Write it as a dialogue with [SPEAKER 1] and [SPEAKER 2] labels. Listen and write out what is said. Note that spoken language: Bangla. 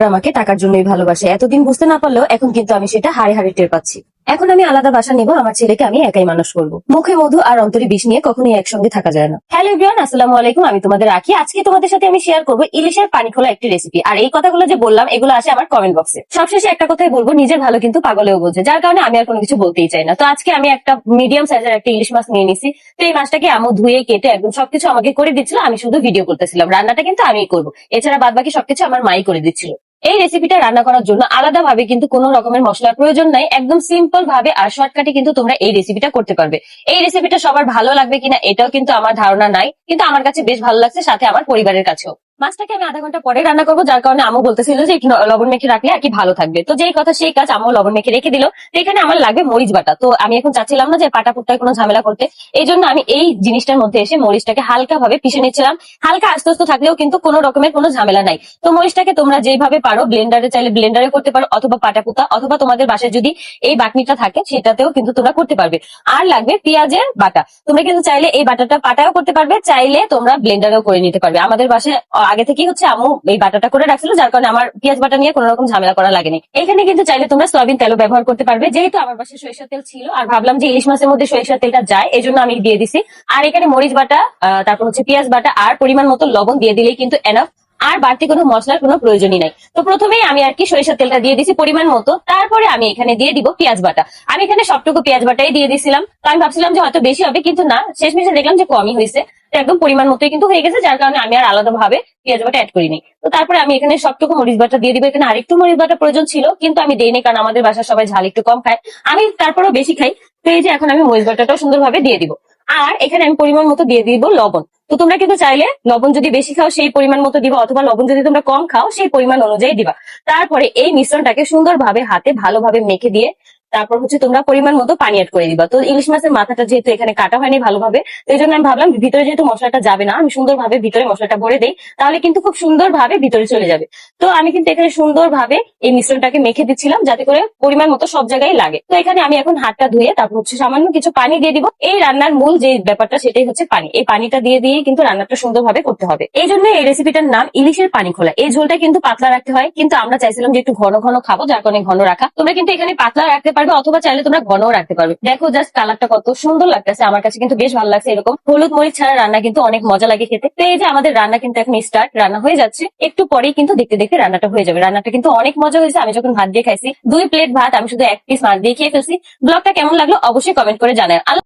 [SPEAKER 1] আমাকে টাকার জন্যই ভালোবাসে। এতদিন বুঝতে না পারলেও এখন কিন্তু আমি সেটা হাড়ে হাড়ে টের পাচ্ছি। এখন আমি আলাদা বাসা নিব, আমার ছেলেকে আমি একাই মানুষ করব। মুখে মধু আর অন্তরে বিষ নিয়ে কখনোই একসঙ্গে থাকা যায় না। হ্যালো এভরিওয়ান, আসসালামু আলাইকুম। আমি তোমাদের রাখি। আজকে তোমাদের সাথে আমি শেয়ার করবো ইলিশের পানি খোলা একটি রেসিপি। আর এই কথাগুলো যে বললাম, এগুলো আসে আমার কমেন্ট বক্সে। সবশেষে একটা কথাই বলবো, নিজের ভালো কিন্তু পাগলেও বোঝে, যার কারণে আমি আর কোনো কিছু বলতেই চাই না। তো আজকে আমি একটা মিডিয়াম সাইজের একটা ইলিশ মাছ নিয়ে নিছি। তো এই মাছটাকে আমু ধুয়ে কেটে একদম সবকিছু আমাকে করে দিচ্ছিল, আমি শুধু ভিডিও করতেছিলাম। রান্নাটা কিন্তু আমিই করবো, এছাড়া বাদ বাকি সবকিছু আমার মাই করে দিচ্ছিল। এই রেসিপিটা রান্না করার জন্য আলাদা ভাবে কিন্তু কোনো রকমের মশলার প্রয়োজন নাই। একদম সিম্পল ভাবে আর শর্টকাটে কিন্তু তোমরা এই রেসিপিটা করতে পারবে। এই রেসিপিটা সবার ভালো লাগবে কিনা এটাও কিন্তু আমার ধারণা নাই, কিন্তু আমার কাছে বেশ ভালো লাগছে, সাথে আমার পরিবারের কাছেও। মাছটাকে আমি আধা ঘন্টা পরে রান্না করবো, যার কারণে আম্মু বলতেছিল যে একটু লবণ মেখে রাখলে আর কি ভালো থাকবে। তো যেই কথা সেই কাজ, আম্মু লবণ মেখে রেখে দিল। তো এখানে আমার লাগবে মরিচ বাটা। তো আমি এখন চাচ্ছিলাম না যে পাটা পুট্টায় কোনো ঝামেলা করতে, এই জন্য আমি এই জিনিসটার মধ্যে এসে মরিচটাকে হালকা ভাবে পিষে নিচ্ছিলাম। হালকা আস্তে আস্তে থাকলেও কিন্তু কোনো রকমের কোনো ঝামেলা নাই। তো মরিচটাকে তোমরা যেভাবে পারো, ব্লেন্ডারে চাইলে ব্লেন্ডারে করতে পারো, অথবা পাটা পুতা, অথবা তোমাদের বাসায় যদি এই বাটনিটা থাকে সেটাতেও কিন্তু তোমরা করতে পারবে। আর লাগবে পেঁয়াজের বাটা। তোমরা কিন্তু চাইলে এই বাটাটা পাটাও করতে পারবে, চাইলে তোমরা ব্লেন্ডারেও করে নিতে পারবে। আমাদের বাসায় আগে থেকেই হচ্ছে আম্মু এই বাটাটা করে রাখছিল, যার কারণে আমার পেঁয়াজ বাটা নিয়ে কোনো রকম ঝামেলা করা লাগেনি। এখানে কিন্তু চাইলে তোমরা সয়াবিন তেলও ব্যবহার করতে পারবে। যেহেতু আমার বাসায় সরিষার তেল ছিল আর ভাবলাম যে ইলিশ মাছের মধ্যে সরিষার তেলটা যায়, এই জন্য আমি দিয়ে দিছি। আর এখানে মরিচ বাটা, তারপর হচ্ছে পেঁয়াজ বাটা আর পরিমাণ মতো লবণ দিয়ে দিলেই কিন্তু এনাফ। আর বাড়তি কোনো মশলার কোনো প্রয়োজনই নাই। তো প্রথমেই আমি আর কি সরিষার তেলটা দিয়ে দিছি পরিমাণ মতো, তারপরে আমি এখানে দিয়ে দিব পেঁয়াজ বাটা। আমি এখানে সবটুকু পেঁয়াজ বাটাই দিয়ে দিছিলাম। তো আমি ভাবছিলাম যে হয়তো বেশি হবে, কিন্তু না, শেষমেশে দেখলাম যে কমই হয়েছে। একদম পরিমাণ মতোই কিন্তু হয়ে গেছে, যার কারণে আমি আর আলাদা ভাবে পেঁয়াজ বাটা অ্যাড করিনি। তো তারপরে আমি এখানে সবটুকু মরিচ বাটা দিয়ে দিব। এখানে আরেকটু মরিচ বাটা প্রয়োজন ছিল, কিন্তু আমি দেইনি, কারণ আমাদের বাসায় সবাই ঝাল একটু কম খায়, আমি তারপরেও বেশি খাই। তো এই যে এখন আমি মরিচ বাটাটাও সুন্দরভাবে দিয়ে দিব। আর এখানে আমি পরিমাণ মতো দিয়ে দিব লবণ। তো তোমরা কিন্তু চাইলে লবণ যদি বেশি খাও সেই পরিমাণ মতো দিবা, অথবা লবণ যদি তোমরা কম খাও সেই পরিমাণ অনুযায়ী দিবা। তারপরে এই মিশ্রণটাকে সুন্দরভাবে হাতে ভালোভাবে মেখে দিয়ে তারপর হচ্ছে তোমরা পরিমাণ মতো পানি অ্যাড করে দিবা। তো ইলিশ মাছের মাথাটা যেহেতু এখানে কাটা হয়নি ভালোভাবে, তো এই জন্য আমি ভাবলাম ভিতরে যেহেতু মশলাটা যাবে না, আমি সুন্দরভাবে ভিতরে মশলাটা ভরে দেই, তাহলে কিন্তু খুব সুন্দরভাবে ভিতরে চলে যাবে। তো আমি কিন্তু এখানে সুন্দরভাবে এই মিশ্রণটাকে মেখে দিচ্ছিলাম, যাতে করে পরিমাণ মতো সব জায়গায় লাগে। তো এখানে আমি এখন হাতটা ধুয়ে তারপর হচ্ছে সামান্য কিছু পানি দিয়ে দিব। এই রান্নার মূল যে ব্যাপারটা সেটাই হচ্ছে পানি। এই পানিটা দিয়ে দিয়ে কিন্তু রান্নাটা সুন্দরভাবে করতে হবে। এই জন্য এই রেসিপিটার নাম ইলিশের পানি খোলা। এই ঝোলটা কিন্তু পাতলা রাখতে হয়, কিন্তু আমরা চাইছিলাম যে একটু ঘন ঘন খাবো, যার কারণে ঘন রাখা। তোমরা কিন্তু এখানে পাতলা রাখতে পারবে, অথবা চাইলে তোমরা ঘনও রাখতে পারবে। দেখো জাস্ট কালারটা কত সুন্দর লাগতেছে, আমার কাছে কিন্তু বেশ ভালো লাগছে। এরকম হলুদ মরিচ ছাড়া রান্না কিন্তু অনেক মজা লাগে খেতে। তো এই যে আমাদের রান্না কিন্তু এখন স্টার্ট, রান্না হয়ে যাচ্ছে, একটু পরেই কিন্তু দেখতে দেখতে রান্নাটা হয়ে যাবে। রান্নাটা কিন্তু অনেক মজা হয়েছে। আমি যখন ভাত দিয়ে খাইছি, 2 প্লেট ভাত আমি শুধু 1 পিস মাছ দিয়ে খেয়ে ফেলছি। ব্লগটা কেমন লাগলো অবশ্যই কমেন্ট করে জানায়।